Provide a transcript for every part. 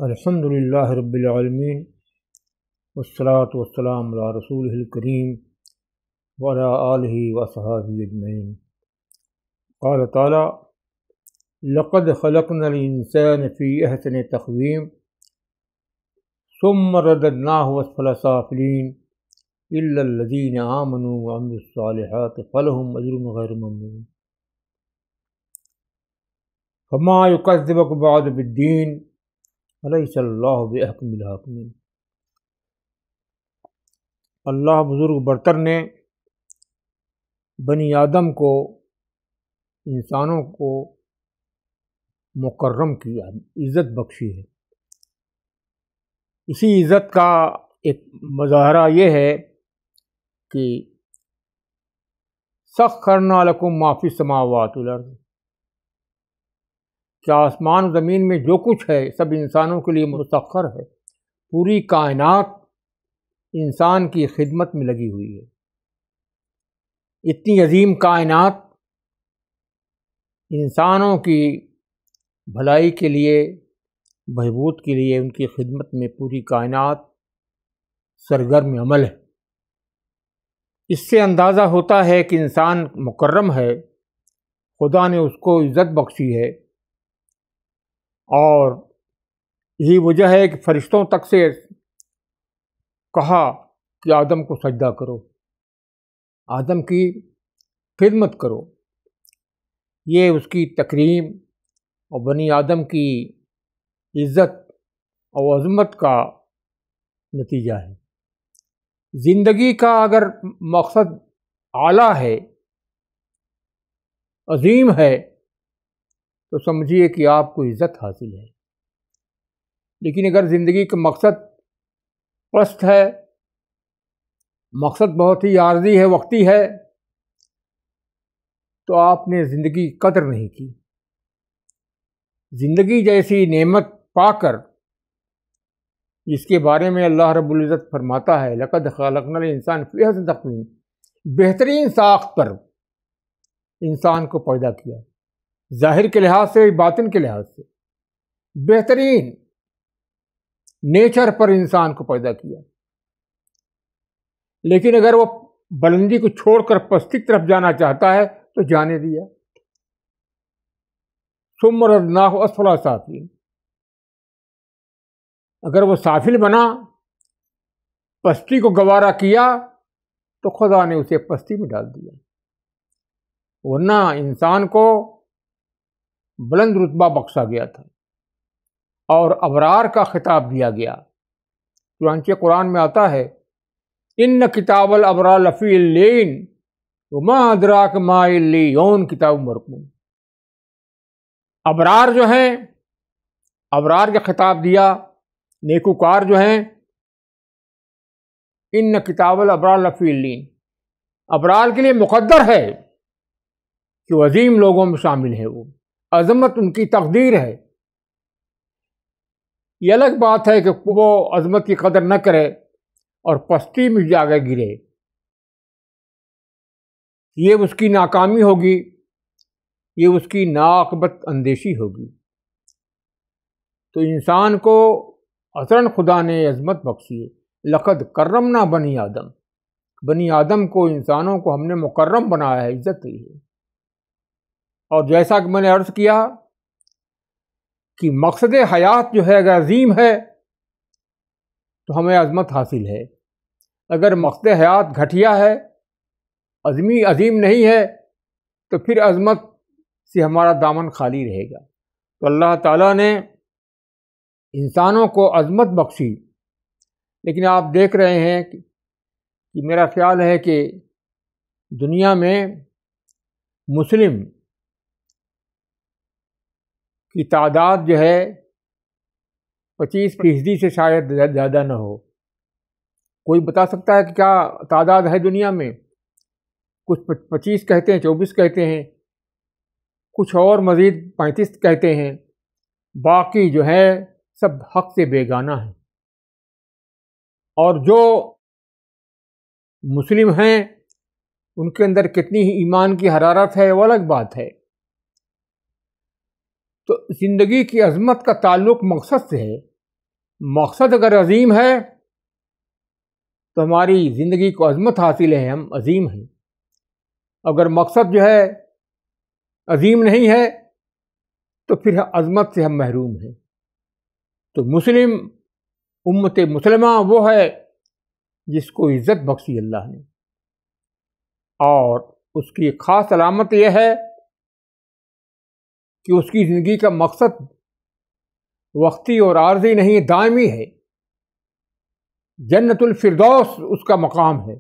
الحمد للہ رب العالمین والصلاة والسلام علی رسولہ الکریم وعلی آلہ وصحبہ اجمعین۔ قال تعالی: لقد خلقنا الانسان فی احسن تقویم ثم رددناہ اسفل سافلین الا الذین آمنوا وعملوا الصالحات فلہم اجر غیر ممنون۔ فما یکذبک بعد بالدین الیس اللہ بأحکم الحاکمین۔ اللہ بزرگ برتر نے بنی آدم کو، انسانوں کو مکرم کیا، عزت بخشی ہے۔ اسی عزت کا ایک مظاہرہ یہ ہے کہ سخرنا لکم ما فی السماوات والارض، کہ آسمان و زمین میں جو کچھ ہے سب انسانوں کے لیے مسخر ہے۔ پوری کائنات انسان کی خدمت میں لگی ہوئی ہے۔ اتنی عظیم کائنات انسانوں کی بھلائی کے لیے، بہبود کے لیے، ان کی خدمت میں پوری کائنات سرگرم عمل ہے۔ اس سے اندازہ ہوتا ہے کہ انسان مکرم ہے، خدا نے اس کو عزت بخشی ہے، اور یہی وجہ ہے کہ فرشتوں تک سے کہا کہ آدم کو سجدہ کرو، آدم کی خدمت کرو۔ یہ اس کی تکریم اور بنی آدم کی عزت اور عظمت کا نتیجہ ہے۔ زندگی کا اگر مقصد اعلیٰ ہے، عظیم ہے، تو سمجھیے کہ آپ کو عزت حاصل ہے۔ لیکن اگر زندگی کا مقصد پست ہے، مقصد بہت ہی عارضی ہے، وقتی ہے، تو آپ نے زندگی کی قدر نہیں کی۔ زندگی جیسی نعمت پا کر، جس کے بارے میں اللہ رب العزت فرماتا ہے لقد خلقنا الانسان فی احسن تقویم، بہترین ساخت پر انسان کو پیدا کیا، ظاہر کے لحاظ سے، باطن کے لحاظ سے بہترین نیچر پر انسان کو پیدا کیا۔ لیکن اگر وہ بلندی کو چھوڑ کر پستی کی طرف جانا چاہتا ہے تو جانے دیا۔ ثم رددناہ اسفل سافلین، اگر وہ سافل بنا، پستی کو گوارا کیا، تو خدا نے اسے پستی میں ڈال دیا۔ ورنہ انسان کو بلند رتبہ بخشا گیا تھا اور ابرار کا خطاب دیا گیا۔ چنانچہ قرآن میں آتا ہے ان کتاب الابرار لفی اللین وما ادراک ما علیون کتاب مرقوم۔ ابرار جو ہیں، ابرار کا خطاب دیا، نیکوکار جو ہیں، ان کتاب الابرار لفی اللین، ابرار کے لیے مقدر ہے کہ وہ عظیم لوگوں میں شامل ہے، وہ عظمت ان کی تقدیر ہے۔ یہ الگ بات ہے کہ وہ عظمت کی قدر نہ کرے اور پستی میں جا کے گرے، یہ اس کی ناکامی ہوگی، یہ اس کی ناعاقبت اندیشی ہوگی۔ تو انسان کو اصلاً خدا نے عظمت بخشی ہے۔ لقد کرمنا بنی آدم، بنی آدم کو، انسانوں کو ہم نے مکرم بنایا ہے، عزت دی ہے۔ اور جیسا کہ میں نے عرض کیا کہ مقصد حیات جو ہے اگر عظیم ہے تو ہمیں عظمت حاصل ہے۔ اگر مقصد حیات گھٹیا ہے، عظیم نہیں ہے، تو پھر عظمت سے ہمارا دامن خالی رہے گا۔ تو اللہ تعالیٰ نے انسانوں کو عظمت بخشی، لیکن آپ دیکھ رہے ہیں کہ میرا خیال ہے کہ دنیا میں مسلم کی تعداد جو ہے 25% سے شاید زیادہ نہ ہو۔ کوئی بتا سکتا ہے کہ کیا تعداد ہے دنیا میں؟ کچھ 25 کہتے ہیں، 24 کہتے ہیں، کچھ اور مزید 35 کہتے ہیں، باقی جو ہے سب حق سے بیگانہ ہیں۔ اور جو مسلم ہیں ان کے اندر کتنی ہی ایمان کی حرارت ہے وہ الگ بات ہے۔ تو زندگی کی عظمت کا تعلق مقصد سے ہے، مقصد اگر عظیم ہے تو ہماری زندگی کو عظمت حاصل ہے، ہم عظیم ہیں. اگر مقصد جو ہے عظیم نہیں ہے تو پھر عظمت سے ہم محروم ہیں. تو مسلم امت مسلمہ وہ ہے جس کو عزت بخشی اللہ نے، اور اس کی خاص علامت یہ ہے کہ اس کی زندگی کا مقصد وقتی اور عارضی نہیں، دائمی ہے. جنت الفردوس اس کا مقام ہے،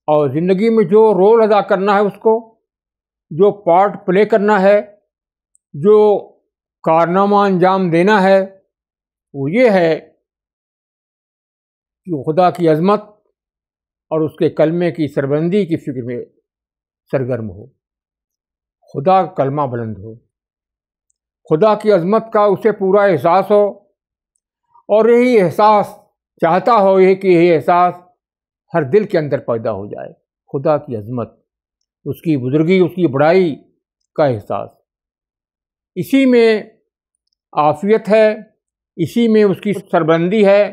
اور زندگی میں جو رول ادا کرنا ہے، اس کو جو پارٹ پلے کرنا ہے، جو کارنامہ انجام دینا ہے، وہ یہ ہے کہ خدا کی عظمت اور اس کے کلمے کی سربلندی کی فکر میں سرگرم ہو، خدا کا کلمہ بلند ہو، خدا کی عظمت کا اسے پورا احساس ہو، اور یہی احساس چاہتا ہو یہ کہ یہ احساس ہر دل کے اندر پیدا ہو جائے. خدا کی عظمت، اس کی بزرگی، اس کی بڑائی کا احساس. اسی میں عافیت ہے، اسی میں اس کی سربلندی ہے،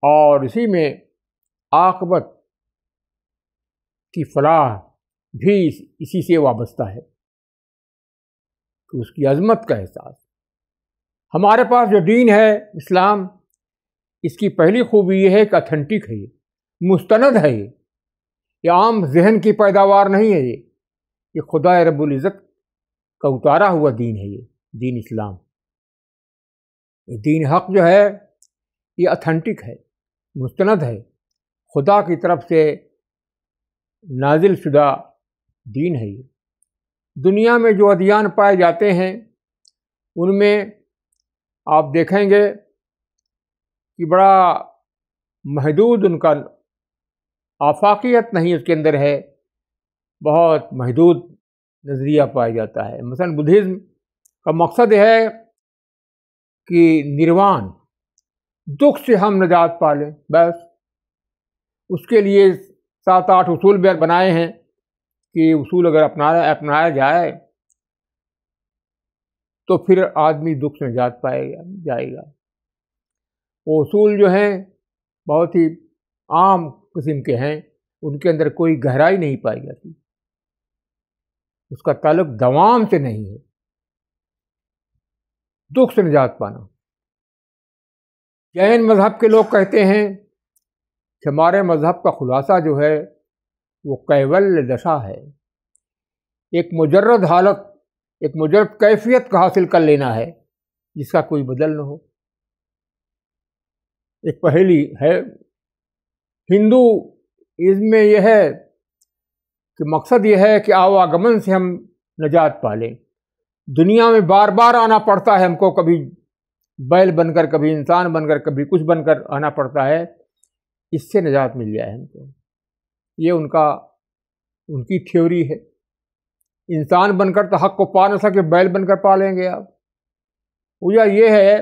اور اسی میں عاقبت کی فلاح بھی اسی سے وابستہ ہے کہ اس کی عظمت کا احساس. ہمارے پاس جو دین ہے اسلام، اس کی پہلی خوبی یہ ہے کہ اتھینٹک ہے، یہ مستند ہے، یہ عام ذہن کی پیداوار نہیں ہے، یہ خدا رب العزت کا اتارا ہوا دین ہے. یہ دین اسلام، یہ دین حق جو ہے یہ اتھینٹک ہے، مستند ہے، خدا کی طرف سے نازل شدہ دین ہے. یہ دنیا میں جو ادیان پائے جاتے ہیں ان میں آپ دیکھیں گے کہ بڑا محدود ان کا آفاقیت نہیں اس کے اندر ہے، بہت محدود نظریہ پایا جاتا ہے. مثلا بدھزم کا مقصد ہے کہ نروان، دکھ سے ہم نجات پا لیں، بس. اس کے لیے 7-8 اصول بھی بنائے ہیں کہ اصول اگر اپنایا جائے تو پھر آدمی دکھ سے نجات جائے گا. وہ اصول جو ہیں بہت ہی عام قسم کے ہیں، ان کے اندر کوئی گہرائی نہیں پائی جاتی، اس کا تعلق دوام سے نہیں ہے. دکھ سے نجات پانا. جین مذہب کے لوگ کہتے ہیں کہ ہمارے مذہب کا خلاصہ جو ہے وہ کیول دشا ہے، ایک مجرد حالت، ایک مجرد کیفیت کا حاصل کر لینا ہے جس کا کوئی بدل نہ ہو. ایک پہیلی ہے ہندو ازم میں، یہ ہے کہ مقصد یہ ہے کہ آواگمن سے ہم نجات پا لیں. دنیا میں بار بار آنا پڑتا ہے ہم کو، کبھی بیل بن کر، کبھی انسان بن کر، کبھی کچھ بن کر آنا پڑتا ہے، اس سے نجات مل جائے ہم کو. یہ ان کی تھیوری ہے. انسان بن کر تو حق کو پا نہ سکے، بیل بن کر پا لیں گے آپ. وجہ یہ ہے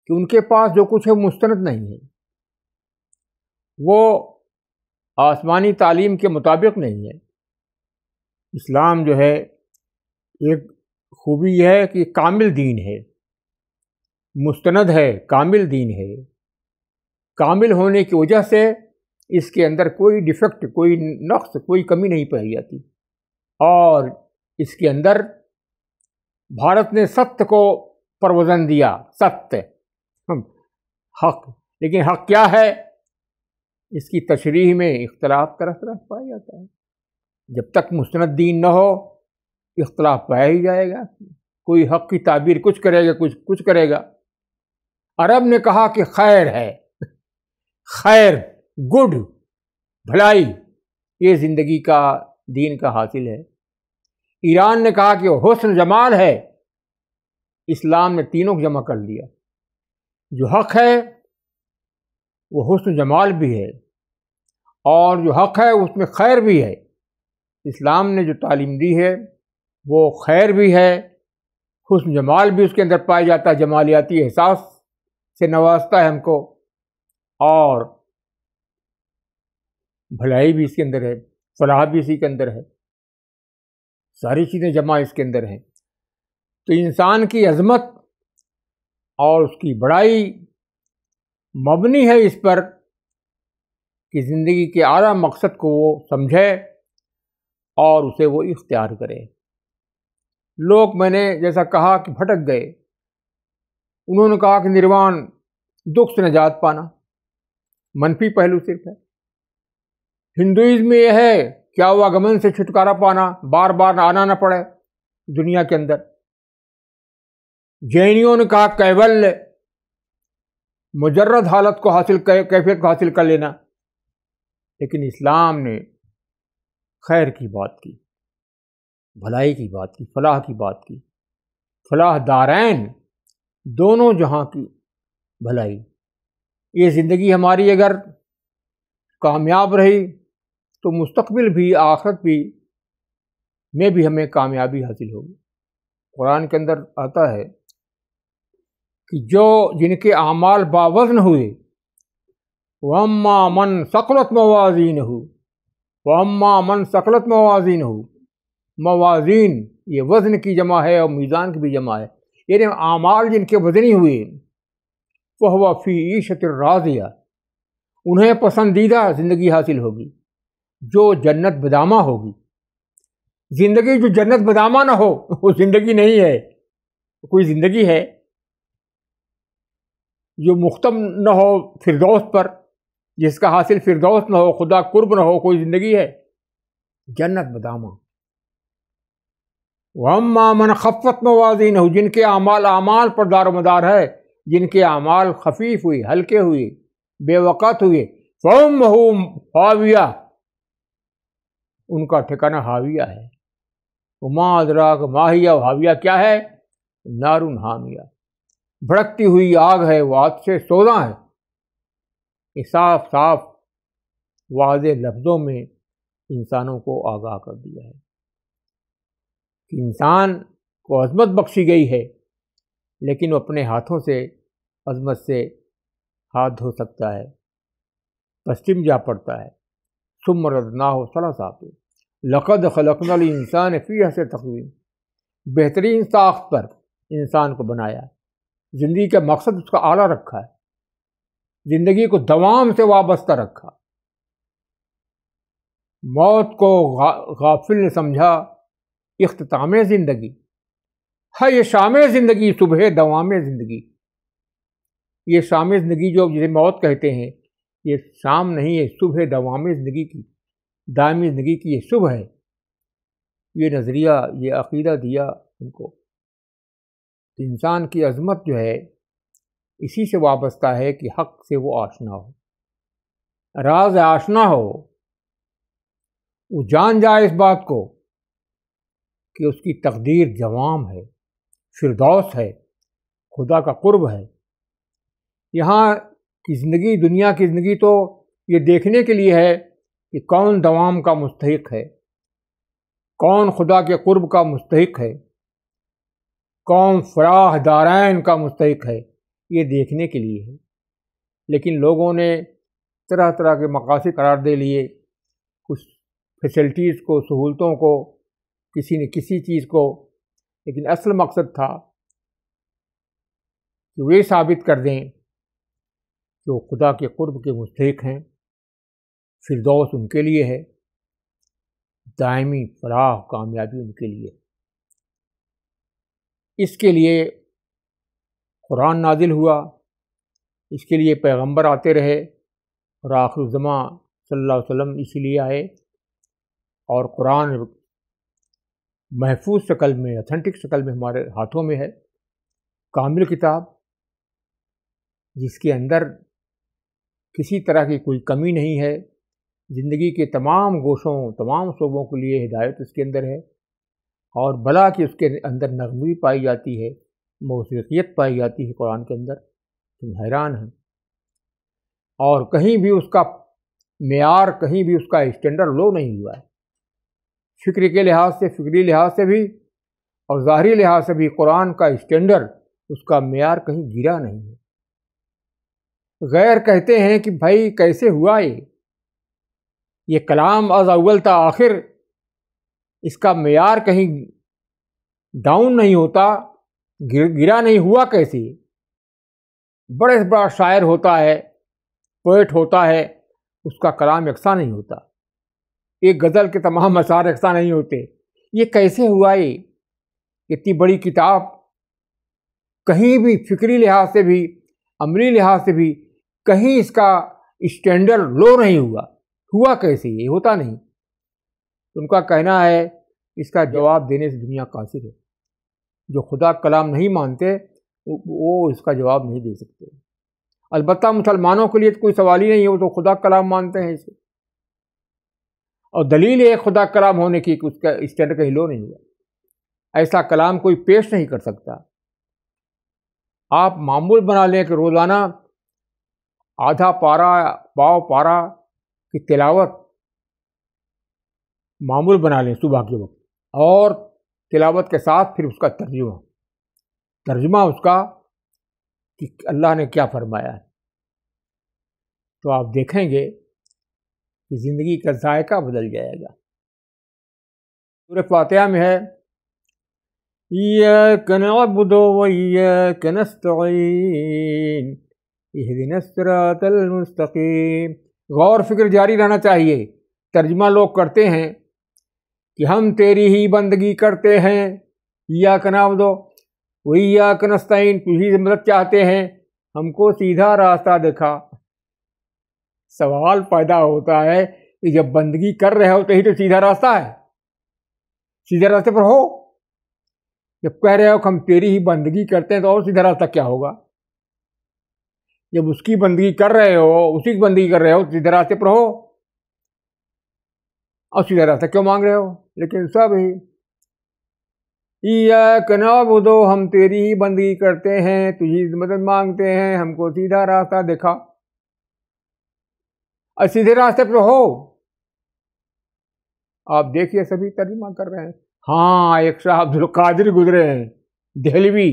کہ ان کے پاس جو کچھ ہے مستند نہیں ہے، وہ آسمانی تعلیم کے مطابق نہیں ہے. اسلام جو ہے ایک خوبی یہ ہے کہ کامل دین ہے، مستند ہے، کامل دین ہے. کامل ہونے کی وجہ سے اس کے اندر کوئی ڈیفیکٹ، کوئی نقص، کوئی کمی نہیں پائی جاتی. اور اس کے اندر بھارت نے ستیہ کو پروزن دیا، ستیہ حق. لیکن حق کیا ہے، اس کی تشریح میں اختلاف طرح طرح پایا جاتا ہے. جب تک مستند دین نہ ہو اختلاف پایا ہی جائے گا. کوئی حق کی تعبیر کچھ کرے گا، کچھ کرے گا. عرب نے کہا کہ خیر ہے، خیر، گڈ، بھلائی، یہ زندگی کا دین کا حاصل ہے. ایران نے کہا کہ حسن جمال ہے. اسلام نے تینوں کو جمع کر دیا. جو حق ہے وہ حسن جمال بھی ہے، اور جو حق ہے اس میں خیر بھی ہے. اسلام نے جو تعلیم دی ہے وہ خیر بھی ہے، حسن جمال بھی اس کے اندر پایا جاتا ہے، جمالیاتی احساس سے نوازتا ہے ہم کو، اور بھلائی بھی اس کے اندر ہے، فلاح بھی اسی کے اندر ہے. ساری چیزیں جمع اس کے اندر ہیں. تو انسان کی عظمت اور اس کی بڑائی مبنی ہے اس پر کہ زندگی کے اعلیٰ مقصد کو وہ سمجھے اور اسے وہ اختیار کرے۔ لوگ، میں نے جیسا کہا کہ بھٹک گئے، انہوں نے کہا کہ نروان دکھ سے نجات پانا، منفی پہلو صرف ہے۔ ہندوازم میں یہ ہے کیا ہوا گمن سے چھٹکارا پانا، بار بار آنا نہ پڑے دنیا کے اندر۔ جینیوں نے کہا کیولیا، مجرد حالت کو حاصل کیفیت کو حاصل کر لینا۔ لیکن اسلام نے خیر کی بات کی، بھلائی کی بات کی، فلاح کی بات کی، فلاح دارین، دونوں جہاں کی بھلائی۔ یہ زندگی ہماری اگر کامیاب رہی تو مستقبل بھی، آخرت بھی میں بھی ہمیں کامیابی حاصل ہوگی۔ قرآن کے اندر آتا ہے کہ جن کے اعمال باوزن ہوئے، وَأَمَّا مَنْ ثَقُلَتْ مَوَازِينُهُ وَأَمَّا مَنْ ثَقُلَتْ مَوَازِينُهُ، موازین یہ وزن کی جمع ہے اور میزان کی بھی جمع ہے، یعنی اعمال جن کے وزنی ہوئے، فَهُوَ فِي عِيشَةٍ رَاضِيَةٍ، انہیں پسندیدہ زندگی حاصل ہوگی جو جنت بدامہ ہوگی۔ زندگی جو جنت بدامہ نہ ہو وہ زندگی نہیں ہے۔ کوئی زندگی ہے جو مختم نہ ہو فردوس پر، جس کا حاصل فردوس نہ ہو، خدا قرب نہ ہو، کوئی زندگی ہے؟ جنت بدامہ۔ وَأَمَّا مَنْ خَفَّتْ مَوَازِينُهُ، جن کے اعمال پر دار و مدار ہے، جن کے اعمال خفیف ہوئے، ہلکے ہوئے، بے وقت ہوئے، فَأُمُّهُ حَاوِيَةٌ، ان کا ٹھکانہ حاویہ ہے۔ وَمَا أَدْرَاكَ مَا هِيَ، حاویہ کیا ہے؟ نار حامیہ، بھڑکتی ہوئی آگ ہے، وہ آگ سے سوزاں ہے۔ یہ صاف صاف واضح لفظوں میں انسانوں کو آگاہ کر دیا ہے کہ انسان کو عظمت بخشی گئی ہے، لیکن وہ اپنے ہاتھوں سے عظمت سے ہاتھ دھو سکتا ہے، پسچم جا پڑتا ہے۔ ثم رددناہ اسفل سافلین، لقد خلقنا الانسان فی احسن تقویم، بہترین ساخت پر انسان کو بنایا، زندگی کا مقصد اس کا اعلیٰ رکھا ہے، زندگی کو دوام سے وابستہ رکھا، موت کو غافل نے سمجھا اختتام زندگی ہے، یہ شام زندگی، صبح دوام زندگی۔ یہ شام زندگی جو جسے موت کہتے ہیں، یہ شام نہیں ہے، صبح دوام زندگی کی، دائمی زندگی کی یہ صبح ہے۔ یہ نظریہ، یہ عقیدہ دیا ان کو۔ انسان کی عظمت جو ہے اسی سے وابستہ ہے کہ حق سے وہ آشنا ہو، راز آشنا ہو، وہ جان جائے اس بات کو کہ اس کی تقدیر جوام ہے، فردوس ہے، خدا کا قرب ہے۔ یہاں کی زندگی، دنیا کی زندگی تو یہ دیکھنے کے لیے ہے کہ کون دوام کا مستحق ہے، کون خدا کے قرب کا مستحق ہے، کون فلاح دارین کا مستحق ہے، یہ دیکھنے کے لیے ہے۔ لیکن لوگوں نے طرح طرح کے مقاصد قرار دے لیے، کچھ فیسلٹیز کو، سہولتوں کو، کسی نے کسی چیز کو، لیکن اصل مقصد تھا کہ وہ یہ ثابت کر دیں کہ وہ خدا کے قرب کے مستحق ہیں، فردوس ان کے لیے ہے، دائمی فلاح کامیابی ان کے لیے۔ اس کے لیے قرآن نازل ہوا، اس کے لیے پیغمبر آتے رہے، اور آخر الزماں صلی اللہ علیہ وسلم اسی لیے آئے، اور قرآن محفوظ شکل میں، اتھینٹک شکل میں ہمارے ہاتھوں میں ہے، کامل کتاب جس کے اندر کسی طرح کی کوئی کمی نہیں ہے، زندگی کے تمام گوشوں، تمام شعبوں کے لیے ہدایت اس کے اندر ہے، اور بلا کہ اس کے اندر نغمگی پائی جاتی ہے، موسیقیت پائی جاتی ہے قرآن کے اندر، تم حیران ہیں۔ اور کہیں بھی اس کا معیار، کہیں بھی اس کا اسٹینڈرڈ لو نہیں ہوا ہے، فکر کے لحاظ سے، فکری لحاظ سے بھی اور ظاہری لحاظ سے بھی قرآن کا اسٹینڈرڈ، اس کا معیار کہیں گرا نہیں ہے۔ غیر کہتے ہیں کہ بھائی کیسے ہوا یہ کلام از اول تا آخر، اس کا معیار کہیں ڈاؤن نہیں ہوتا، گرا نہیں ہوا کیسے؟ بڑے سے بڑا شاعر ہوتا ہے، پوئٹ ہوتا ہے، اس کا کلام یکساں نہیں ہوتا، ایک غزل کے تمام اشعار یکساں نہیں ہوتے۔ یہ کیسے ہوا؟ یہ اتنی بڑی کتاب کہیں بھی فکری لحاظ سے بھی، عملی لحاظ سے بھی کہیں اس کا اسٹینڈرڈ لو نہیں ہوا کیسے؟ یہ ہوتا نہیں۔ ان کا کہنا ہے اس کا جواب دینے سے دنیا قاصر ہے۔ جو خدا کلام نہیں مانتے وہ اس کا جواب نہیں دے سکتے۔ البتہ مسلمانوں کے لیے تو کوئی سوال ہی نہیں ہے، وہ تو خدا کلام مانتے ہیں اسے، اور دلیل ہے خدا کلام ہونے کی کہ اس کا اسٹینڈرڈ کہیں لو نہیں ہوا۔ ایسا کلام کوئی پیش نہیں کر سکتا۔ آپ معمول بنا لیں کہ روزانہ آدھا پارا پاؤ پارا کی تلاوت معمول بنا لیں صبح کے وقت، اور تلاوت کے ساتھ پھر اس کا ترجمہ اس کا کہ اللہ نے کیا فرمایا ہے، تو آپ دیکھیں گے کہ زندگی کا ذائقہ بدل جائے گا۔ سورہ فاتحہ میں ہے ایاک نعبد و ایاک نستعین اہدنا الصراط المستقیم۔ غور فکر جاری رہنا چاہیے۔ ترجمہ لوگ کرتے ہیں کہ ہم تیری ہی بندگی کرتے ہیں، ایاک نعبد و ایاک نستعین، تجھی سے مدد چاہتے ہیں، ہم کو سیدھا راستہ دکھا۔ سوال پیدا ہوتا ہے کہ جب بندگی کر رہے ہو تو ہی تو سیدھا راستہ ہے، سیدھے راستے پر ہو۔ جب کہہ رہے ہو کہ ہم تیری ہی بندگی کرتے ہیں تو اور سیدھا راستہ کیا ہوگا؟ جب اس کی بندگی کر رہے ہو، اسی کی بندگی کر رہے ہو، سیدھے راستے پر ہو، اور سیدھا راستہ کیوں مانگ رہے ہو؟ لیکن سب ہی ایاک نعبد، ہم تیری ہی بندگی کرتے ہیں، تجھی مدد مانگتے ہیں، ہم کو سیدھا راستہ دکھا۔ اور سیدھے راستے پر ہو۔ آپ دیکھیے سبھی ترجمہ کر رہے ہیں۔ ہاں، ایک شاہ عبد القادر گزرے ہیں دہلوی،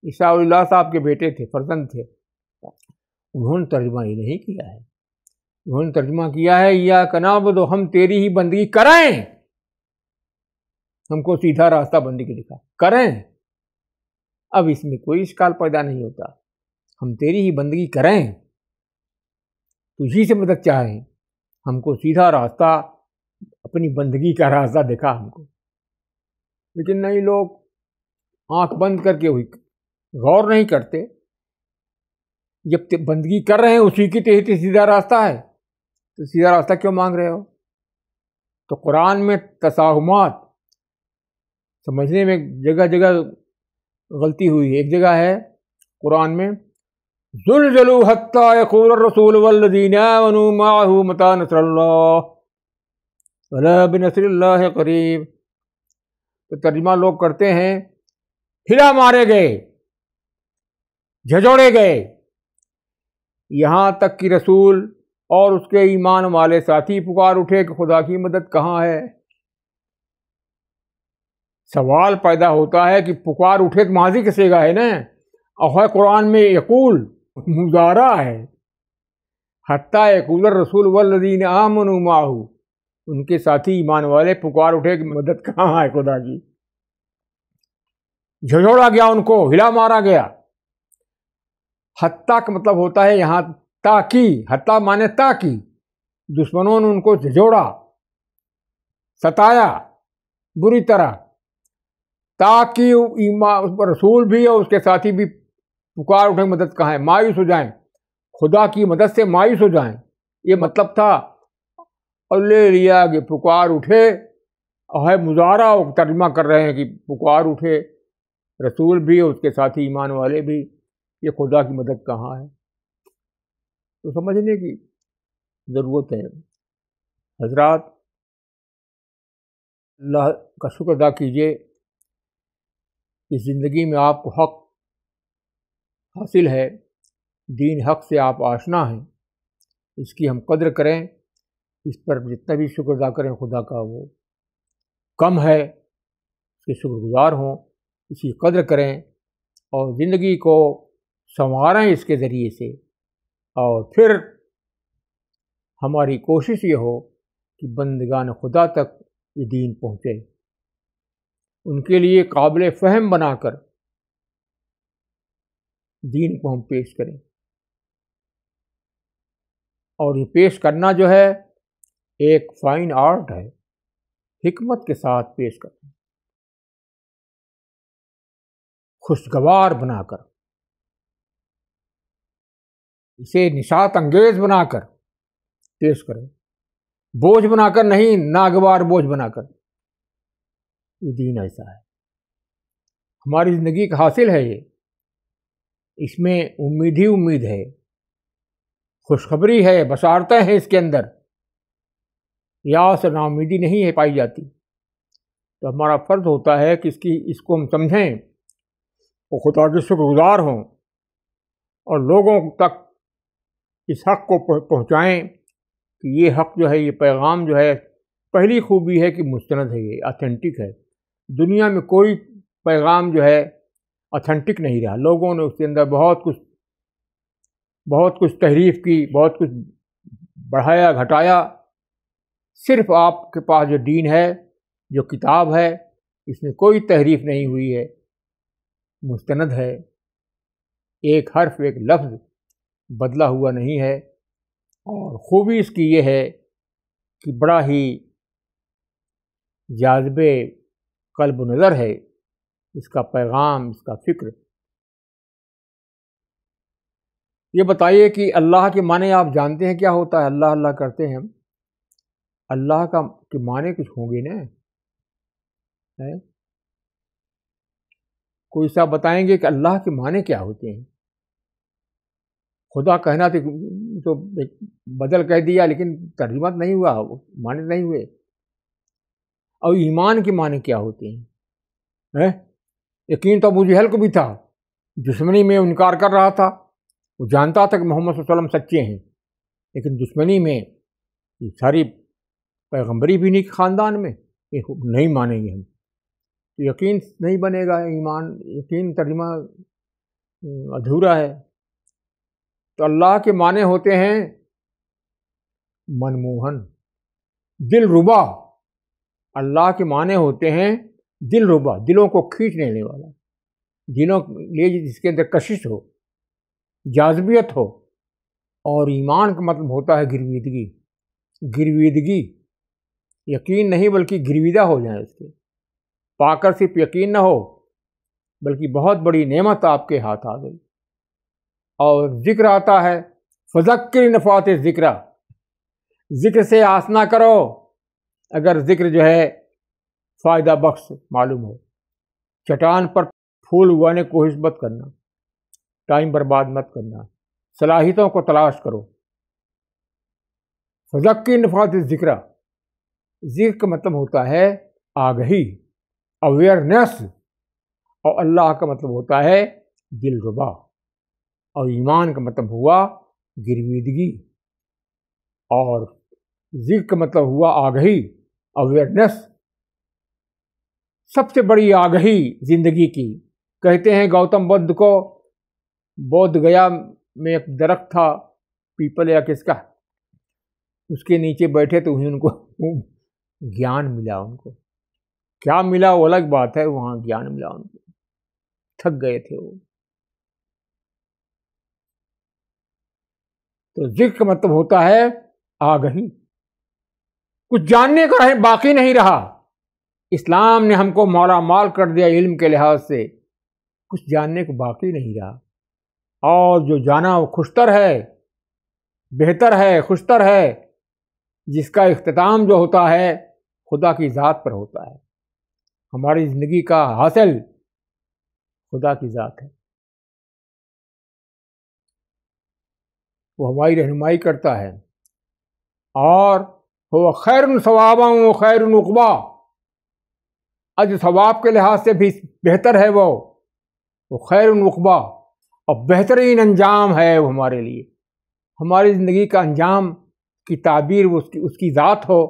شاہ اللہ صاحب کے بیٹے تھے، فرزند تھے، انہوں نے ترجمہ یہ نہیں کیا ہے، انہوں نے ترجمہ کیا ہے ایاک نعبد، ہم تیری ہی بندگی کریں، ہم کو سیدھا راستہ بندگی دکھا، کریں۔ اب اس میں کوئی اشکال پیدا نہیں ہوتا، ہم تیری ہی بندگی کریں، تجھی سے مدد چاہیں، ہم کو سیدھا راستہ، اپنی بندگی کا راستہ دکھا ہم کو۔ لیکن نہیں، لوگ آنکھ بند کر کے ہوئی غور نہیں کرتے۔ جب بندگی کر رہے ہیں اسی کی تحت سیدھا راستہ ہے تو سیدھا راستہ کیوں مانگ رہے ہو؟ تو قرآن میں تساہمات سمجھنے میں جگہ جگہ غلطی ہوئی ہے۔ ایک جگہ ہے قرآن میں زلزلوا حتی یقول الرسول والذین آمنوا معه متی نصر اللہ الا بنصر اللہ قریب۔ تو ترجمہ لوگ کرتے ہیں ہلا مارے گئے، جھجوڑے گئے، یہاں تک کہ رسول اور اس کے ایمان والے ساتھی پکار اٹھے کہ خدا کی مدد کہاں ہے۔ سوال پیدا ہوتا ہے کہ پکار اٹھے تو ماضی کا صیغہ ہے نا، اور قرآن میں یقول مضارع ہے، حتی یقول الرسول والذین آمنوا معه، ان کے ساتھی ایمان والے پکار اٹھے کہ مدد کہاں ہے خدا کی۔ جھجوڑا گیا، ان کو ہلا مارا گیا۔ حتی کا مطلب ہوتا ہے یہاں تاکی، حتی مانے تاکی، دشمنوں نے ان کو جھجوڑا، ستایا بری طرح، تاکہ رسول بھی اور اس کے ساتھی بھی پکار اٹھے مدد کہاں ہے، مایوس ہو جائیں، خدا کی مدد سے مایوس ہو جائیں۔ یہ مطلب تھا، اور لے لیا کہ پکار اٹھے، اور مضارع ترجمہ کر رہے ہیں کہ پکار اٹھے رسول بھی اور اس کے ساتھی ایمان والے بھی، یہ خدا کی مدد کہاں ہے؟ تو سمجھنے کی ضرورت ہے۔ حضرات، اللہ کا شکر ادا کیجیے کہ زندگی میں آپ کو حق حاصل ہے، دین حق سے آپ آشنا ہیں، اس کی ہم قدر کریں، اس پر جتنا بھی شکر ادا کریں خدا کا وہ کم ہے، اس کے شکر گزار ہوں، اس کی قدر کریں، اور زندگی کو سنواریں اس کے ذریعے سے، اور پھر ہماری کوشش یہ ہو کہ بندگان خدا تک یہ دین پہنچے، ان کے لیے قابل فہم بنا کر دین کو ہم پیش کریں، اور یہ پیش کرنا جو ہے ایک فائن آرٹ ہے، حکمت کے ساتھ پیش کرنا، خوشگوار بنا کر، اسے نشاط انگیز بنا کر پیش کریں، بوجھ بنا کر نہیں، ناگوار بوجھ بنا کر۔ یہ دین ایسا ہے، ہماری زندگی کا حاصل ہے یہ، اس میں امید ہی امید ہے، خوشخبری ہے، بشارتیں ہیں اس کے اندر، یاس اور ناامیدی نہیں ہے پائی جاتی۔ تو ہمارا فرض ہوتا ہے کہ اس کو ہم سمجھیں اور خدا کے شکر گزار ہوں، اور لوگوں تک اس حق کو پہنچائیں کہ یہ حق جو ہے، یہ پیغام جو ہے، پہلی خوبی ہے کہ مستند ہے، یہ آتھینٹک ہے۔ دنیا میں کوئی پیغام جو ہے آتھینٹک نہیں رہا، لوگوں نے اس کے اندر بہت کچھ تحریف کی، بہت کچھ بڑھایا گھٹایا۔ صرف آپ کے پاس جو دین ہے، جو کتاب ہے، اس میں کوئی تحریف نہیں ہوئی ہے، مستند ہے، ایک حرف ایک لفظ بدلا ہوا نہیں ہے، اور خوبی اس کی یہ ہے کہ بڑا ہی جاذب قلب و نظر ہے اس کا پیغام، اس کا فکر۔ یہ بتائیے کہ اللہ کے معنی آپ جانتے ہیں کیا ہوتا ہے؟ اللہ اللہ کرتے ہیں ہم، اللہ کے معنی کچھ ہوں گے نا؟ کوئی صاحب بتائیں گے کہ اللہ کے معنی کیا ہوتے ہیں؟ خدا کہنا تو بدل کہہ دیا، لیکن ترجمہ نہیں ہوا، معنی نہیں ہوئے۔ اور ایمان کے معنی کیا ہوتے ہیں؟ یقین تو ابو جہل کو بھی تھا، دشمنی میں انکار کر رہا تھا، وہ جانتا تھا کہ محمد صلی اللہ علیہ وسلم سچے ہیں، لیکن دشمنی میں ساری پیغمبری بھی نہیں خاندان میں، نہیں مانیں گے ہم، تو یقین نہیں بنے گا، ایمان یقین ترجمہ ادھورا ہے۔ تو اللہ کے معنی ہوتے ہیں منموہن، دل ربا۔ اللہ کے معنی ہوتے ہیں دل ربا، دلوں کو کھینچ لینے والا، دلوں لیے جس کے اندر کشش ہو، جاذبیت ہو۔ اور ایمان کا مطلب ہوتا ہے گرویدگی، گرویدگی، یقین نہیں بلکہ گرویدہ ہو جائیں اس کے، پا کر صرف یقین نہ ہو بلکہ بہت بڑی نعمت آپ کے ہاتھ آ گئی۔ اور ذکر آتا ہے، فذکر نفعت الذکر، ذکر سے آس نہ کرو اگر ذکر جو ہے فائدہ بخش معلوم ہو۔ چٹان پر پھول اگانے کی کوشش مت کرنا، ٹائم برباد مت کرنا، صلاحیتوں کو تلاش کرو۔ فذکر نفعت الذکر، ذکر کا مطلب ہوتا ہے آگہی، اویئرنیس، اور اللہ کا مطلب ہوتا ہے دل ربا، اور ایمان کا مطلب ہوا گرویدگی، اور ذکر کا مطلب ہوا آگہی، اویئرنیس۔ سب سے بڑی آگہی زندگی کی، کہتے ہیں گوتم بدھ کو، بودھ گیا میں ایک درخت تھا، پیپل یا کس کا، اس کے نیچے بیٹھے تو ان کو گیان ملا، ان کو کیا ملا وہ الگ بات ہے، وہاں گیان ملا ان کو، تھک گئے تھے وہ۔ تو ذکر کا مطلب ہوتا ہے آگہی، کچھ جاننے کا باقی نہیں رہا۔ اسلام نے ہم کو مالا مال کر دیا علم کے لحاظ سے، کچھ جاننے کو باقی نہیں رہا، اور جو جانا وہ خوشتر ہے، بہتر ہے، خوشتر ہے، جس کا اختتام جو ہوتا ہے خدا کی ذات پر ہوتا ہے۔ ہماری زندگی کا حاصل خدا کی ذات ہے، وہ ہماری رہنمائی کرتا ہے، اور وہ خیر ثوابا و خیر عقبا، اجر ثواب کے لحاظ سے بھی بہتر ہے، وہ خیر عقبا، اور بہترین انجام ہے وہ ہمارے لیے۔ ہماری زندگی کا انجام کی تعبیر اس کی ذات ہو،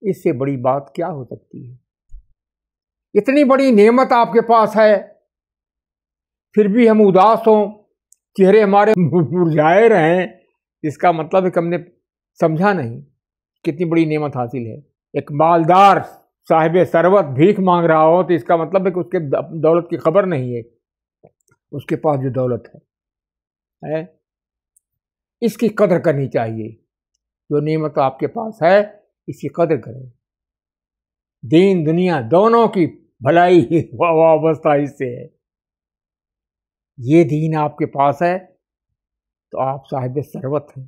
اس سے بڑی بات کیا ہو سکتی ہے؟ اتنی بڑی نعمت آپ کے پاس ہے، پھر بھی ہم اداس ہوں، چہرے ہمارے مرجھائے رہیں، اس کا مطلب ہے کہ ہم نے سمجھا نہیں کتنی بڑی نعمت حاصل ہے۔ ایک مالدار صاحب ثروت بھیک مانگ رہا ہو تو اس کا مطلب ہے کہ اس کے دولت کی خبر نہیں ہے، اس کے پاس جو دولت ہے ہے، اس کی قدر کرنی چاہیے. جو نعمت آپ کے پاس ہے اس کی قدر کریں. دین دنیا دونوں کی بھلائی وابستہ اس سے ہے. یہ دین آپ کے پاس ہے تو آپ صاحب ثروت ہیں،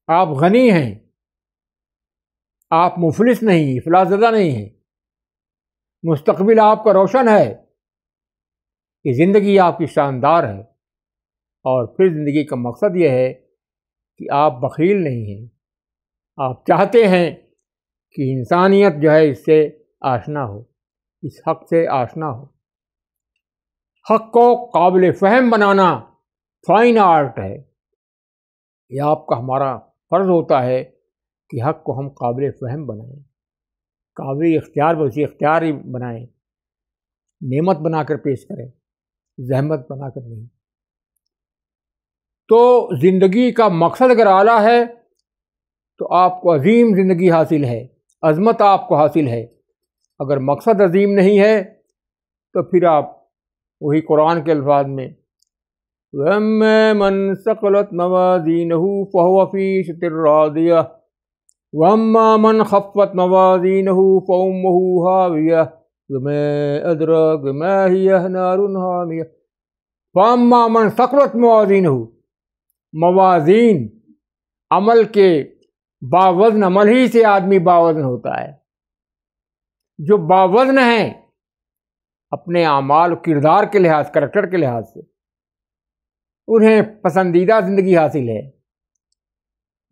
آپ غنی ہیں، آپ مفلس نہیں، افلاس زدہ نہیں ہیں. مستقبل آپ کا روشن ہے، یہ زندگی آپ کی شاندار ہے. اور پھر زندگی کا مقصد یہ ہے کہ آپ بخیل نہیں ہیں. آپ چاہتے ہیں کہ انسانیت جو ہے اس سے آشنا ہو، اس حق سے آشنا ہو. حق کو قابل فہم بنانا فائن آرٹ ہے. یہ آپ کا ہمارا فرض ہوتا ہے کہ حق کو ہم قابل فہم بنائیں، قابل اختیار وسیع اختیار ہی بنائیں، نعمت بنا کر پیش کریں، زحمت بنا کر نہیں. تو زندگی کا مقصد اگر اعلیٰ ہے تو آپ کو عظیم زندگی حاصل ہے، عظمت آپ کو حاصل ہے. اگر مقصد عظیم نہیں ہے تو پھر آپ وہی قرآن کے الفاظ میں وَأَمَّا مَنْ ثَقُلَتْ مَوَازِينُهُ فَهُوَ فِي عِيشَةٍ رَاضِيَةٍ وَأَمَّا مَنْ خَفَّتْ مَوَازِينُهُ فَأُمُّهُ هَاوِيَةٌ وَمَا أَدْرَاكَ مَا هِيَهْ نَارٌ حَامِيَةٌ. فَأَمَّا مَنْ ثَقُلَتْ مَوَازِينُهُ، موازین عمل کے باوزن عمل ہی سے آدمی باوزن ہوتا ہے. جو باوزن ہیں اپنے اعمال و کردار کے لحاظ، کریکٹر کے لحاظ سے، انہیں پسندیدہ زندگی حاصل ہے،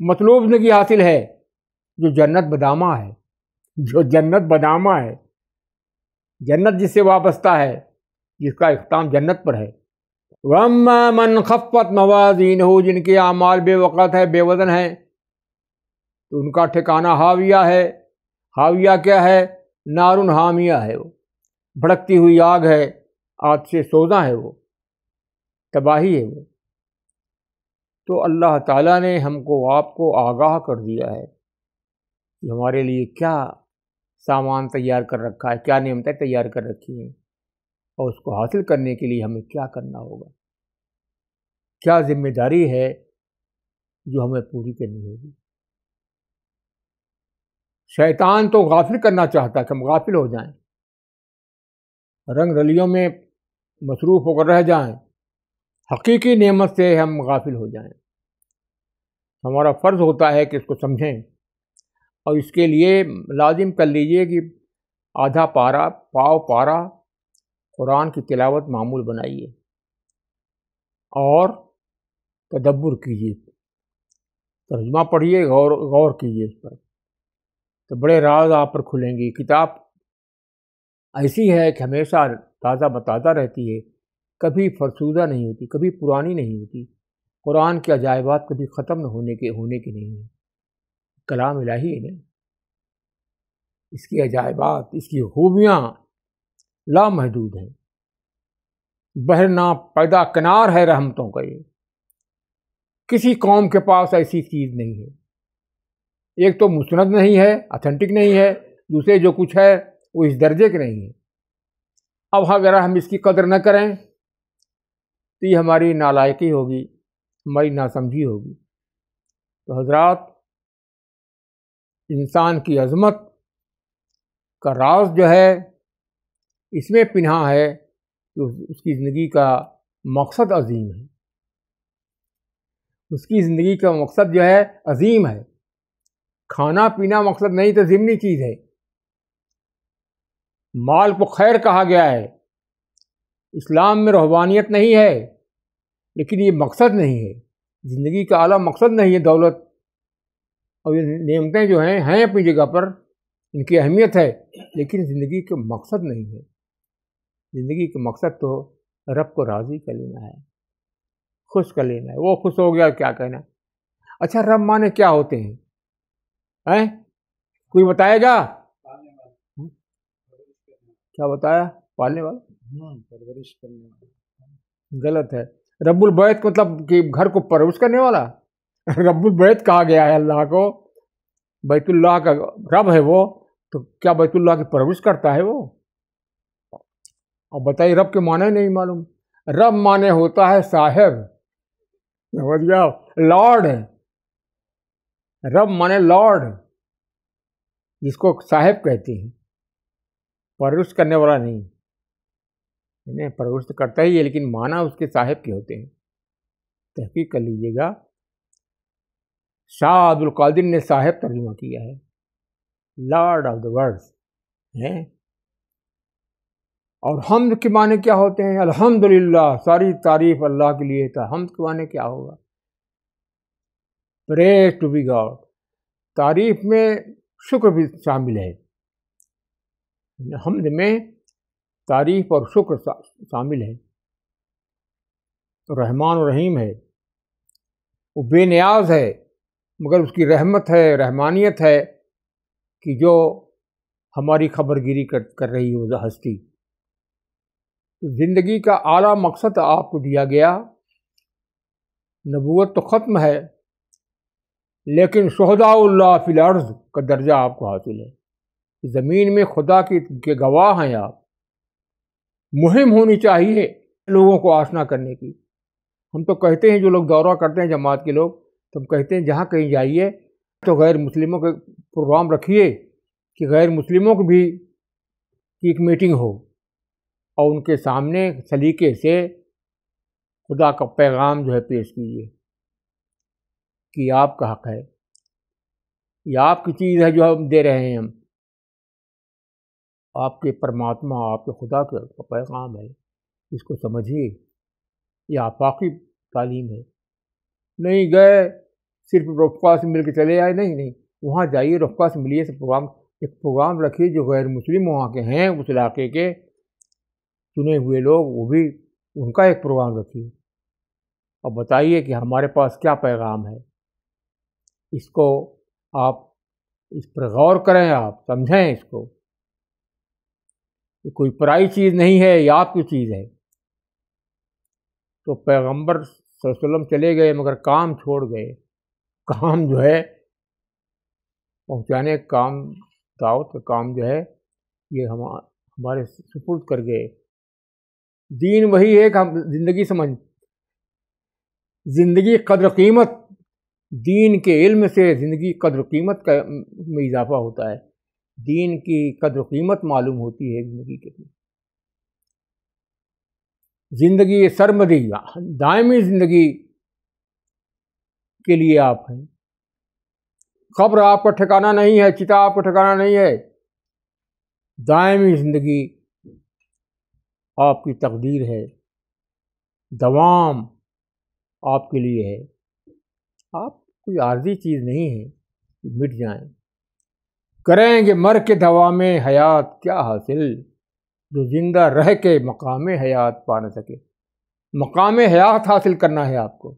مطلوب زندگی حاصل ہے، جو جنت بدامہ ہے. جو جنت بدامہ ہے، جنت جس سے وابستہ ہے، جس کا اختتام جنت پر ہے. وَأَمَّا مَنْ خَفَّتْ مَوَازِينُهُ، جن کے اعمال بے وقت ہے، بے وزن ہیں، تو ان کا ٹھکانہ ہاویہ ہے. ہاویہ کیا ہے؟ نارن حامیہ ہے، وہ بھڑکتی ہوئی آگ ہے، آگ سے سوزاں ہے، وہ تباہی ہے وہ. تو اللہ تعالیٰ نے ہم کو آپ کو آگاہ کر دیا ہے کہ ہمارے لیے کیا سامان تیار کر رکھا ہے، کیا نعمتیں تیار کر رکھی ہیں، اور اس کو حاصل کرنے کے لیے ہمیں کیا کرنا ہوگا، کیا ذمہ داری ہے جو ہمیں پوری کرنی ہوگی. شیطان تو غافل کرنا چاہتا ہے کہ ہم غافل ہو جائیں، رنگ رلیوں میں مصروف ہو کر رہ جائیں، حقیقی نعمت سے ہم غافل ہو جائیں. ہمارا فرض ہوتا ہے کہ اس کو سمجھیں، اور اس کے لیے لازم کر لیجئے کہ آدھا پارا، پاؤ پارا قرآن کی تلاوت معمول بنائیے اور تدبر کیجیے، ترجمہ پڑھیے، غور کیجیے اس پر، تو بڑے راز آپ پر کھلیں گی. کتاب ایسی ہے کہ ہمیشہ تازہ بتازہ رہتی ہے، کبھی فرسودہ نہیں ہوتی، کبھی پرانی نہیں ہوتی. قرآن کے عجائبات کبھی ختم نہ ہونے کے نہیں ہیں. کلام الہی ہے نا، اس کی عجائبات، اس کی خوبیاں لامحدود ہیں. بحر نا پیدا کنار ہے رحمتوں کا. یہ کسی قوم کے پاس ایسی چیز نہیں ہے. ایک تو مستند نہیں ہے، اتھینٹک نہیں ہے، دوسرے جو کچھ ہے وہ اس درجے کے نہیں ہے. اب اگر ہم اس کی قدر نہ کریں تو یہ ہماری نالائقی ہوگی، ہماری ناسمجھی ہوگی. تو حضرات، انسان کی عظمت کا راز جو ہے اس میں پنہا ہے کہ اس کی زندگی کا مقصد عظیم ہے. اس کی زندگی کا مقصد جو ہے عظیم ہے. کھانا پینا مقصد نہیں تو ضمنی چیز ہے. مال کو خیر کہا گیا ہے. اسلام میں رہبانیت نہیں ہے، لیکن یہ مقصد نہیں ہے. زندگی کا اعلیٰ مقصد نہیں ہے دولت. اور یہ نعمتیں جو ہیں اپنی جگہ پر، ان کی اہمیت ہے، لیکن زندگی کا مقصد نہیں ہے. زندگی کا مقصد تو رب کو راضی کر لینا ہے، خوش کر لینا ہے. وہ خوش ہو گیا کیا کہنا. اچھا، رب مانے کیا ہوتے ہیں؟ کوئی بتائے گا؟ کیا بتایا؟ پالنے والا، پرورش کرنے والا. غلط ہے. رب البیت کا مطلب کہ گھر کو پرورش کرنے والا. رب البیت کہا گیا ہے اللہ کو، بیت اللہ کا رب ہے وہ، تو کیا بیت اللہ کی پرورش کرتا ہے وہ؟ اور بتائیے، رب کے معنی نہیں معلوم. رب معنی ہوتا ہے صاحب، سمجھ گیا؟ لارڈ ہے، رب مانے لارڈ، جس کو صاحب کہتے ہیں، پرورش کرنے والا نہیں، انہیں پرورش تو کرتا ہی ہے لیکن معنی اس کے صاحب کے ہوتے ہیں۔ تحقیق کر لیجیے گا، شاہ عبد القادر نے صاحب ترجمہ کیا ہے، لارڈ آف دا ورلڈ ہیں۔ اور حمد کے معنی کیا ہوتے ہیں؟ الحمدللہ، ساری تعریف اللہ کے لیے تھا۔ حمد کے معنی کیا ہوگا؟ پریز ٹو بی گاڈ، تعریف میں شکر بھی شامل ہے، حمد میں تعریف اور شکر شامل ہے۔ رحمان و رحیم ہے، وہ بے نیاز ہے، مگر اس کی رحمت ہے، رحمانیت ہے کہ جو ہماری خبر گیری کر رہی ہے وہ ہستی۔ زندگی کا اعلیٰ مقصد آپ کو دیا گیا، نبوت تو ختم ہے لیکن شہداء اللہ فی الارض کا درجہ آپ کو حاصل ہے۔ زمین میں خدا کے گواہ ہیں آپ۔ مہم ہونی چاہیے لوگوں کو آشنا کرنے کی۔ ہم تو کہتے ہیں، جو لوگ دورہ کرتے ہیں جماعت کے لوگ، تو ہم کہتے ہیں جہاں کہیں جائیے تو غیر مسلموں کے پروگرام رکھیے کہ غیر مسلموں کی بھی ایک میٹنگ ہو اور ان کے سامنے سلیقے سے خدا کا پیغام جو ہے پیش کیجیے کہ آپ کا حق ہے، یہ آپ کی چیز ہے جو ہم دے رہے ہیں، ہم آپ کے پرماتما، آپ کے خدا کا پیغام ہے، اس کو سمجھیے، یہ آفاقی تعلیم ہے۔ نہیں گئے صرف رفقا سے مل کے چلے آئے، نہیں، وہاں جائیے، رفقا سے ملیے، ایک پروگرام رکھیے، جو غیر مسلم وہاں کے ہیں اس علاقے کے چنے ہوئے لوگ، وہ بھی ان کا ایک پروگرام رکھیے اور بتائیے کہ ہمارے پاس کیا پیغام ہے۔ اس کو آپ اس پر غور کریں، آپ سمجھیں اس کو، یہ کوئی پرائی چیز نہیں ہے، یہ آپ کی چیز ہے۔ تو پیغمبر صلی اللہ علیہ وسلم چلے گئے مگر کام چھوڑ گئے، کام جو ہے پہنچانے کا کام، دعوت کا کام جو ہے یہ ہمارے سپرد کر گئے۔ دین وہی ہے کہ ہم زندگی زندگی قدر قیمت، دین کے علم سے زندگی قدر قیمت میں اضافہ ہوتا ہے، دین کی قدر قیمت معلوم ہوتی ہے زندگی کے لیے۔ زندگی سرمدی، دائمی زندگی کے لیے آپ ہیں۔ قبر آپ کا ٹھکانہ نہیں ہے، چتا آپ کا ٹھکانہ نہیں ہے، دائمی زندگی آپ کی تقدیر ہے، دوام آپ کے لیے ہے۔ آپ کوئی عارضی چیز نہیں ہے کہ مٹ جائیں۔ کریں گے مر کے دوام حیات کیا حاصل، جو زندہ رہ کے مقام حیات پا نہ سکے۔ مقام حیات حاصل کرنا ہے آپ کو،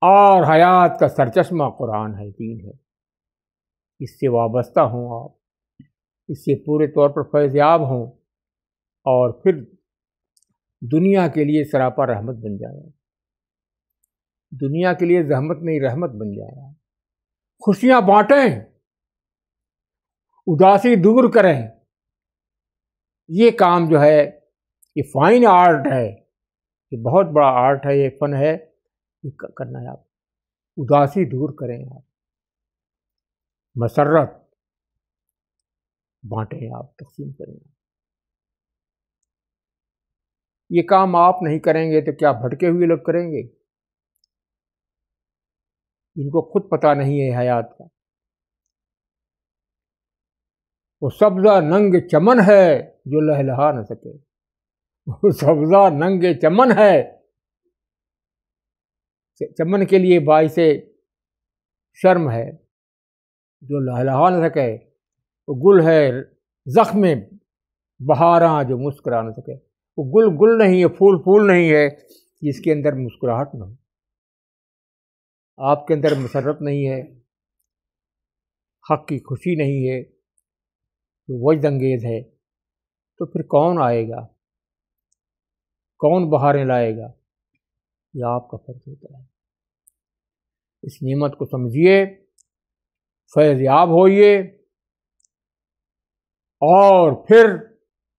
اور حیات کا سرچشمہ قرآن ہے، دین ہے، اس سے وابستہ ہوں آپ، اس سے پورے طور پر فیض یاب ہوں، اور پھر دنیا کے لیے سراپا رحمت بن جائے، دنیا کے لیے زحمت نہیں رحمت بن جائے۔ خوشیاں بانٹیں، اداسی دور کریں، یہ کام جو ہے یہ فائن آرٹ ہے، یہ بہت بڑا آرٹ ہے، یہ فن ہے، یہ کرنا ہے۔ آپ اداسی دور کریں، آپ مسرت بانٹیں، آپ تقسیم کریں۔ یہ کام آپ نہیں کریں گے تو کیا بھٹکے ہوئے لوگ کریں گے؟ ان کو خود پتہ نہیں ہے حیات کا۔ وہ سبزہ ننگ چمن ہے جو لہلہا نہ سکے، وہ سبزہ ننگ چمن ہے، چمن کے لیے باعث شرم ہے، جو لہلہا نہ سکے۔ وہ گل ہے زخم بہاراں جو مسکرا نہ سکے، وہ گل نہیں ہے، پھول نہیں ہے جس کے اندر مسکراہٹ نہ ہو۔ آپ کے اندر مسرت نہیں ہے، حق کی خوشی نہیں ہے، جو وجد انگیز ہے، تو پھر کون آئے گا، کون بہاریں لائے گا؟ یہ آپ کا فرض ہوتا ہے۔ اس نعمت کو سمجھیے، فیض یاب ہوئیے، اور پھر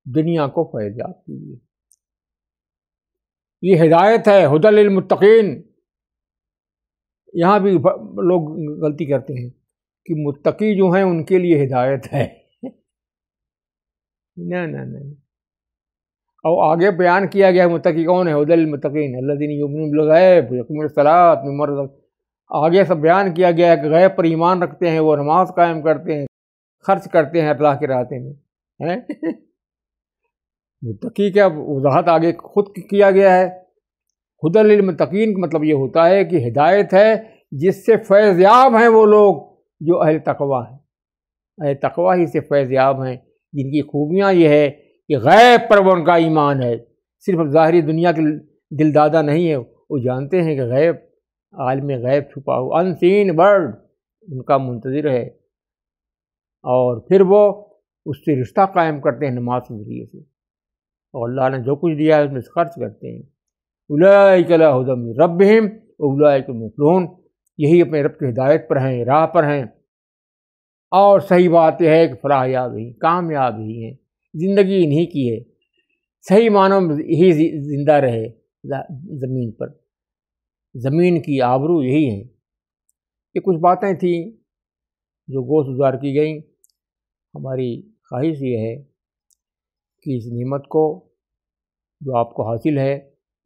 دنیا کو فیض یاب کیجیے۔ یہ ہدایت ہے، ہدی للمتقین۔ یہاں بھی لوگ غلطی کرتے ہیں کہ متقی جو ہیں ان کے لیے ہدایت ہے۔ نہ اور آگے بیان کیا گیا متقی کون ہے، ہدی للمتقین الذین یؤمنون بالغیب ویقیمون الصلاۃ مما رزقناہم۔ آگے سب بیان کیا گیا ہے کہ غیب پر ایمان رکھتے ہیں، وہ نماز قائم کرتے ہیں، خرچ کرتے ہیں اللہ کے راستے میں۔ متقی کا وضاحت آگے خود کیا گیا ہے۔ ہدی للمتقین کا مطلب یہ ہوتا ہے کہ ہدایت ہے جس سے فیض یاب ہیں وہ لوگ جو اہل تقویٰ ہیں۔ اہل تقویٰ ہی سے فیض یاب ہیں، جن کی خوبیاں یہ ہے کہ غیب پر وہ ان کا ایمان ہے، صرف ظاہری دنیا کے دل دادا نہیں ہے، وہ جانتے ہیں کہ غیب، عالم غیب چھپا ہوا انسین ورلڈ ان کا منتظر ہے، اور پھر وہ اس سے رشتہ قائم کرتے ہیں نماز کے ذریعے سے، اور اللہ نے جو کچھ دیا ہے اس میں سے خرچ کرتے ہیں۔ اولئک علی ھدی من ربہم واولئک هم المفلحون، یہی اپنے رب کی ہدایت پر ہیں، راہ پر ہیں، اور صحیح بات یہ ہے کہ فلاح یاب ہی، کامیاب ہی ہیں، زندگی انہی کی ہے، صحیح معنوں میں یہی زندہ رہے زمین پر، زمین کی آبرو یہی ہے۔ یہ کچھ باتیں تھیں جو گوش گزار کی گئیں۔ ہماری خواہش یہ ہے کہ اس نعمت کو جو آپ کو حاصل ہے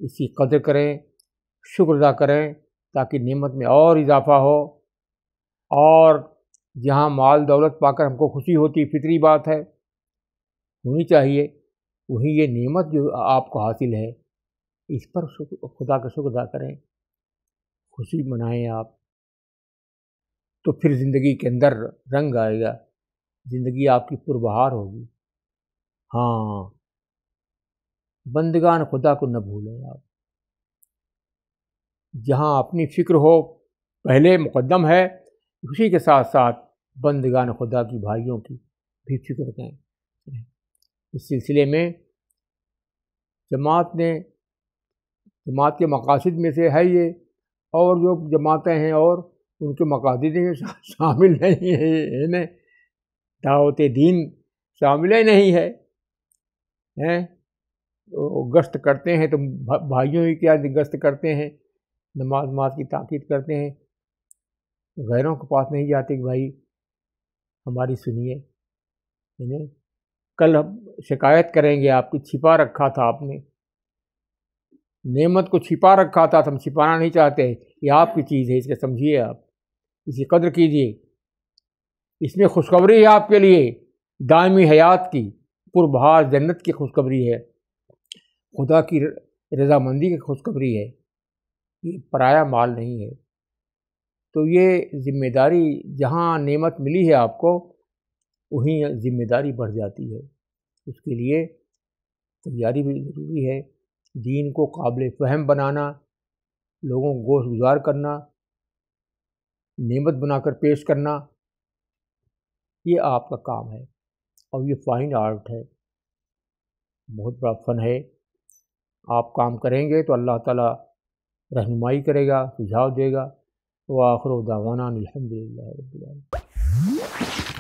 اس کی قدر کریں، شکر ادا کریں، تاکہ نعمت میں اور اضافہ ہو، اور جہاں مال دولت پا کر ہم کو خوشی ہوتی، فطری بات ہے، ہونی چاہیے، وہیں یہ نعمت جو آپ کو حاصل ہے اس پر خدا کا شکر ادا کریں، خوشی منائیں آپ، تو پھر زندگی کے اندر رنگ آئے گا، زندگی آپ کی پربہار ہوگی۔ ہاں، بندگان خدا کو نہ بھولیں آپ، جہاں اپنی فکر ہو پہلے مقدم ہے، اسی کے ساتھ ساتھ بندگان خدا کی بھائیوں کی بھی فکر کریں۔ اس سلسلے میں جماعت کے مقاصد میں سے ہے یہ، اور جو جماعتیں ہیں اور ان کے مقاصد میں شامل نہیں ہے، دعوت دین شامل ہی نہیں ہے، گشت کرتے ہیں تو بھائیوں ہی کیا گشت کرتے ہیں، نماز کی تاکید کرتے ہیں، غیروں کے پاس نہیں جاتے کہ بھائی ہماری سنیے، کل شکایت کریں گے آپ کی، چھپا رکھا تھا آپ نے، نعمت کو چھپا رکھا تھا، ہم چھپانا نہیں چاہتے، یہ آپ کی چیز ہے، اس کو سمجھیے، آپ اس کی قدر کیجیے، اس میں خوشخبری ہے آپ کے لیے، دائمی حیات کی، پربہار جنت کی خوشخبری ہے، خدا کی رضامندی کی خوشخبری ہے، یہ پرایا مال نہیں ہے۔ تو یہ ذمہ داری، جہاں نعمت ملی ہے آپ کو وہیں ذمہ داری بڑھ جاتی ہے، اس کے لیے تیاری بھی ضروری ہے، دین کو قابل فہم بنانا، لوگوں کو گوش گزار کرنا، نعمت بنا کر پیش کرنا، یہ آپ کا کام ہے، اور یہ فائن آرٹ ہے، بہت بڑا فن ہے۔ آپ کام کریں گے تو اللہ تعالیٰ رہنمائی کرے گا، سجھاؤ دے گا۔ وآخر دعوانا الحمدللہ رب العالمین۔